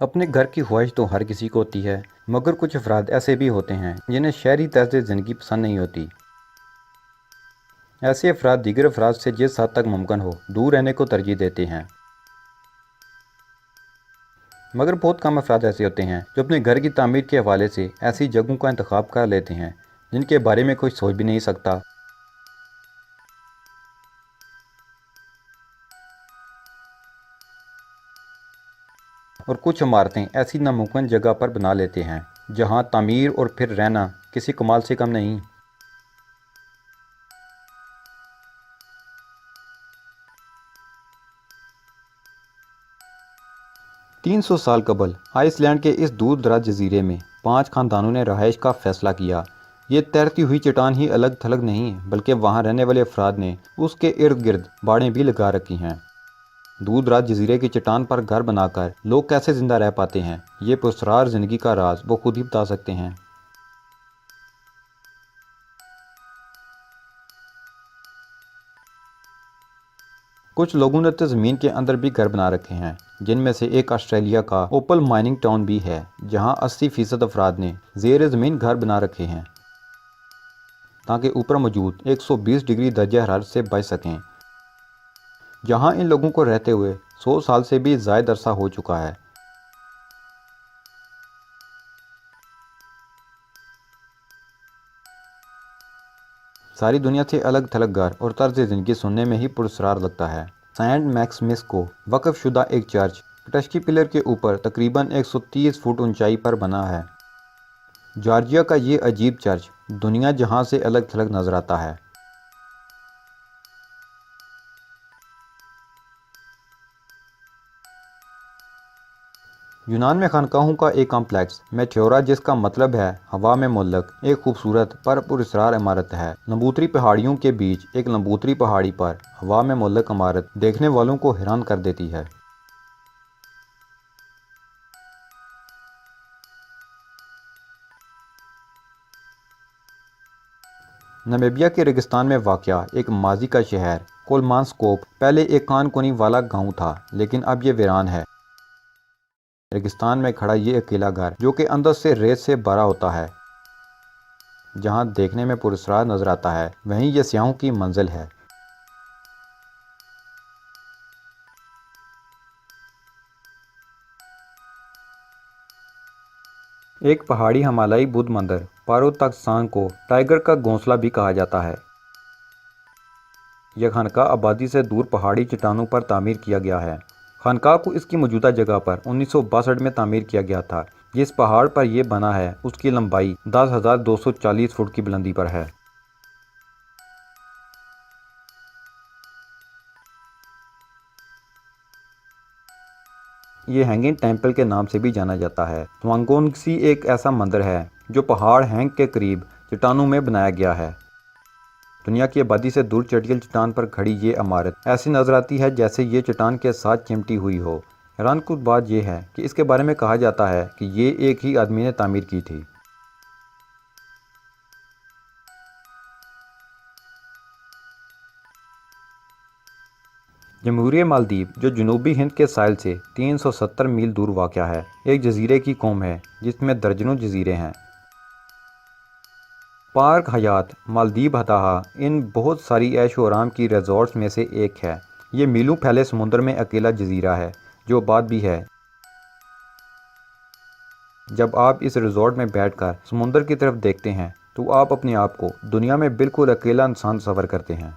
अपने घर की ख्वाहिश तो हर किसी को होती है, मगर कुछ अफराद ऐसे भी होते हैं जिन्हें शहरी तर्ज ज़िंदगी पसंद नहीं होती। ऐसे अफराद दीगर अफराद से जिस हद तक मुमकिन हो दूर रहने को तरजीह देते हैं। मगर बहुत कम अफराद ऐसे होते हैं जो अपने घर की तामीर के हवाले से ऐसी जगहों का इंतखाब कर लेते हैं जिनके बारे में कोई सोच भी नहीं सकता। और कुछ इमारतें ऐसी नामुमकिन जगह पर बना लेते हैं जहां तामीर और फिर रहना किसी कमाल से कम नहीं। 300 साल कबल आइसलैंड के इस दूर दराज जजीरे में 5 खानदानों ने रहायश का फैसला किया। ये तैरती हुई चट्टान ही अलग थलग नहीं बल्कि वहाँ रहने वाले अफराद ने उसके इर्द गिर्द बाड़ें भी लगा रखी हैं। दूर दराज जजीरे की चट्टान पर घर बनाकर लोग कैसे जिंदा रह पाते हैं, ये पुरस्कार ज़िंदगी का राज वो खुद ही बता सकते हैं। कुछ लोगों ने तो ज़मीन के अंदर भी घर बना रखे हैं, जिनमें से एक ऑस्ट्रेलिया का ओपल माइनिंग टाउन भी है जहां 80% अफराद ने ज़ेर ज़मीन घर बना रखे हैं ताकि ऊपर मौजूद 120 डिग्री दर्जा हरारत से बच सकें, जहां इन लोगों को रहते हुए 100 साल से भी ज़ायद अरसा हो चुका है। सारी दुनिया से अलग थलग घर और तर्ज ज़िंदगी सुनने में ही पुरस्कार लगता है। सेंट मैक्समिस को वक्फ शुदा एक चर्च टस्की पिलर के ऊपर तकरीबन 130 फुट ऊंचाई पर बना है। जॉर्जिया का ये अजीब चर्च दुनिया जहां से अलग थलग नजर आता है। यूनान में खानकाहों का एक कॉम्प्लेक्स मेट्योरा, जिसका मतलब है हवा में मुल्लक, एक खूबसूरत पर पुरस्कार इमारत है। लंबूतरी पहाड़ियों के बीच एक लंबूतरी पहाड़ी पर हवा में मुल्लक इमारत देखने वालों को हैरान कर देती है। नमीबिया के रेगिस्तान में वाक़या एक माजी का शहर कोलमांस्कोप पहले एक कान कोनी वाला गांव था, लेकिन अब ये वीरान है। रेगिस्तान में खड़ा ये अकेला घर जो कि अंदर से रेत से भरा होता है, जहां देखने में पुरस्कार नजर आता है, वहीं ये सियाहों की मंजिल है। एक पहाड़ी हिमालयी बुद्ध मंदिर पारो तख्त सांग को टाइगर का घोंसला भी कहा जाता है। यह खानका आबादी से दूर पहाड़ी चट्टानों पर तामीर किया गया है। खानका को इसकी मौजूदा जगह पर 1962 में तामीर किया गया था। जिस पहाड़ पर यह बना है उसकी लंबाई 10,240 फुट की बुलंदी पर है। ये हैंगिंग टेम्पल के नाम से भी जाना जाता है। त्वांगोनग्सी एक ऐसा मंदिर है जो पहाड़ हैंग के करीब चट्टानों में बनाया गया है। दुनिया की आबादी से दूर चटियल चट्टान पर खड़ी ये इमारत ऐसी नजर आती है जैसे ये चट्टान के साथ चिमटी हुई हो। हैरानकुन बात यह है कि इसके बारे में कहा जाता है कि ये एक ही आदमी ने तामीर की थी। जमहूरिया मालदीव, जो जनूबी हिंद के साहिल से 370 मील दूर वाक़या है, एक जजीरे की कौम है जिसमें दर्जनों जजीरे हैं। पार्क हयात मालदीव हताहा इन बहुत सारी ऐशो आराम की रिजॉर्ट्स में से एक है। ये मीलों फैले समुद्र में अकेला जजीरा है जो बात भी है। जब आप इस रिजॉर्ट में बैठकर समुद्र की तरफ देखते हैं तो आप अपने आप को दुनिया में बिल्कुल अकेला इंसान तस्वर करते हैं।